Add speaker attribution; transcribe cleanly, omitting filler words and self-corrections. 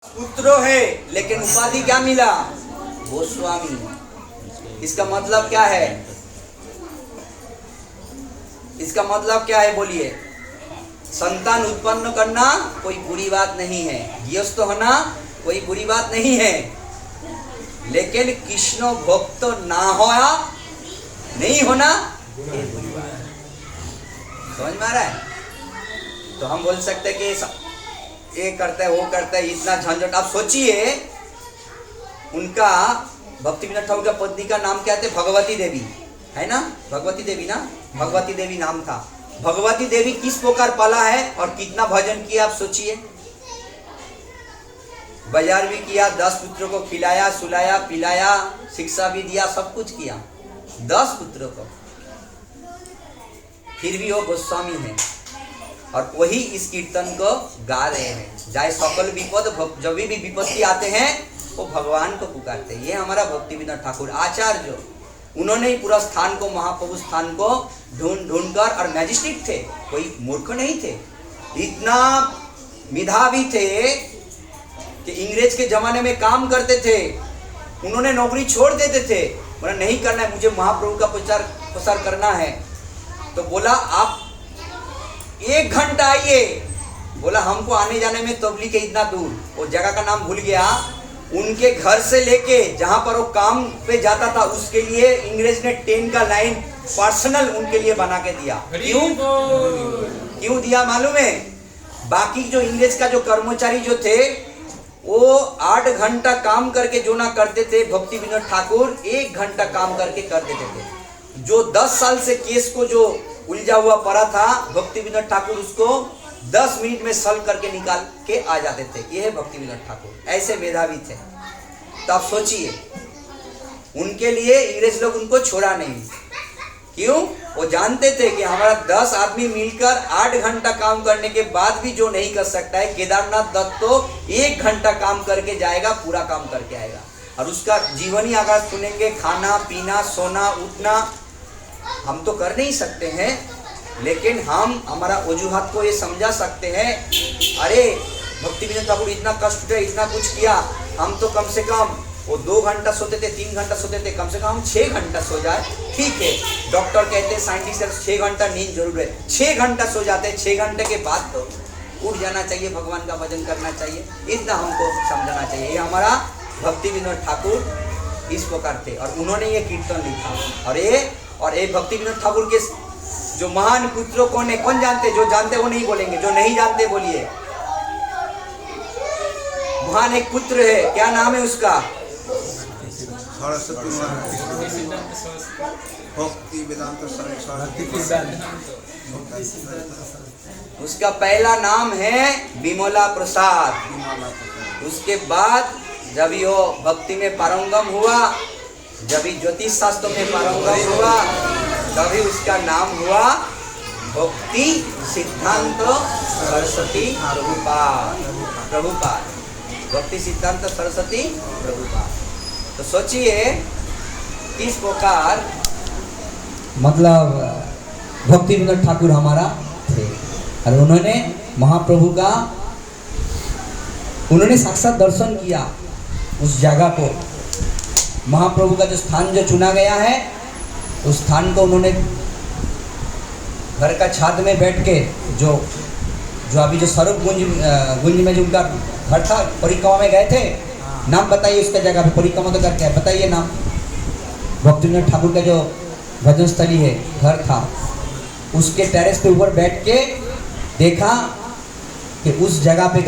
Speaker 1: पुत्रो है, लेकिन उपाधि क्या मिला? गोस्वामी। इसका मतलब क्या है? इसका मतलब क्या है बोलिए? संतान उत्पन्न करना कोई बुरी बात नहीं है, गृहस्थ होना कोई बुरी बात नहीं है, लेकिन कृष्ण भक्त ना होया नहीं होना ये बुरी बात है। समझ में आ रहा है? तो हम बोल सकते हैं कि ये करता है वो करता है, इतना झंझट। आप सोचिए, उनका भक्ति विनोद ठाकुर का पत्नी का नाम क्या थे? भगवती देवी, है ना? भगवती देवी ना, भगवती देवी नाम था। भगवती देवी किस प्रकार पाला है और कितना भजन किया आप सोचिए। बाजार भी किया, 10 पुत्रों को खिलाया, सुलाया, पिलाया, शिक्षा भी दिया, सब कुछ किया 10 पुत्रों को। फिर भी वो गोस्वामी है और वही इस कीर्तन को गा रहे हैं। जाए सकल विपद, जब भी विपत्ति आते हैं वो भगवान को पुकारते हैं। ये हमारा भक्ति विनोद ठाकुर आचार्य, उन्होंने ही पूरा स्थान को, महाप्रभु स्थान को ढूंढ कर, और मैजिस्ट्रेट थे, कोई मूर्ख नहीं थे, इतना मेधावी थे कि इंग्रेज के जमाने में काम करते थे। उन्होंने नौकरी छोड़ देते थे, बोला नहीं करना है, मुझे महाप्रभु का प्रचार करना है। तो बोला आप 1 घंटा आइए। बोला हमको आने जाने में तबलीग के इतना दूर, वो जगह का नाम भूल गया, उनके घर से लेके जहां पर वो काम पे जाता था उसके लिए इंग्रेज ने ट्रेन का लाइन पर्सनल उनके लिए बना के दिया। क्यों दिया मालूम है? बाकी जो इंग्रेज का जो कर्मचारी जो थे वो 8 घंटा काम करके जो ना करते थे, भक्ति विनोद ठाकुर 1 घंटा काम करके कर देते थे। जो 10 साल से केस को जो उलझा हुआ पड़ा था, भक्ति विनोद ठाकुर उसको 10 मिनट में सॉल्व करके निकाल के आ जाते थे। ये है भक्ति विनोद ठाकुर, ऐसे मेधावी थे। तो आप सोचिए, उनके लिए इंग्रेज लोग उनको छोड़ा नहीं। क्यों? वो जानते थे कि हमारा 10 आदमी मिलकर 8 घंटा काम करने के बाद भी जो नहीं कर सकता है, केदारनाथ दत्त तो 1 घंटा काम करके जाएगा, पूरा काम करके आएगा। और उसका जीवनी अगर सुनेंगे, खाना पीना सोना उठना हम तो कर नहीं सकते हैं, लेकिन हम हमारा वजूहात को ये समझा सकते हैं। अरे भक्ति विनोद ठाकुर इतना कष्ट उठाए, इतना कुछ किया, हम तो कम से कम वो 2 घंटा सोते थे, 3 घंटा सोते थे, कम से कम हम 6 घंटा सो जाए, ठीक है। डॉक्टर कहते हैं, साइंटिस्ट 6 घंटा नींद जरूर है, 6 घंटा सो जाते हैं, 6 घंटे के बाद तो उठ जाना चाहिए, भगवान का भजन करना चाहिए, इतना हमको समझना चाहिए। ये हमारा भक्ति विनोद ठाकुर इस प्रकार थे और उन्होंने ये कीर्तन लिखा। और ये भक्ति विनोद ठाकुर के जो महान पुत्रों कौन है? कौन जानते? जो जानते वो नहीं बोलेंगे, जो नहीं जानते बोलिए। महान एक पुत्र है, क्या नाम है उसका? उसका पहला नाम है विमला प्रसाद। उसके बाद जब वो भक्ति में पारंगम हुआ, जब ज्योतिष शास्त्र में पारंगम हुआ, तभी उसका नाम हुआ भक्ति सिद्धांत सरस्वती प्रभुपाद। भक्ति सिद्धांत सरस्वती प्रभुपाद। तो सोचिए किस प्रकार मतलब भक्ति विनोद ठाकुर हमारा थे। और उन्होंने महाप्रभु का, उन्होंने साक्षात दर्शन किया उस जगह को। महाप्रभु का जो स्थान जो चुना गया है, उस स्थान को उन्होंने घर का छात में बैठ के, जो अभी जो स्वरूप गुंज में जो उनका घर था, परिक्रमा में गए थे, नाम बताइए उसका जगह पे, परिक्रमा तो करके बताइए नाम। भक्ति विनोद ठाकुर का जो भजन स्थली है, घर था, उसके टेरेस पे ऊपर बैठ के देखा कि उस जगह पे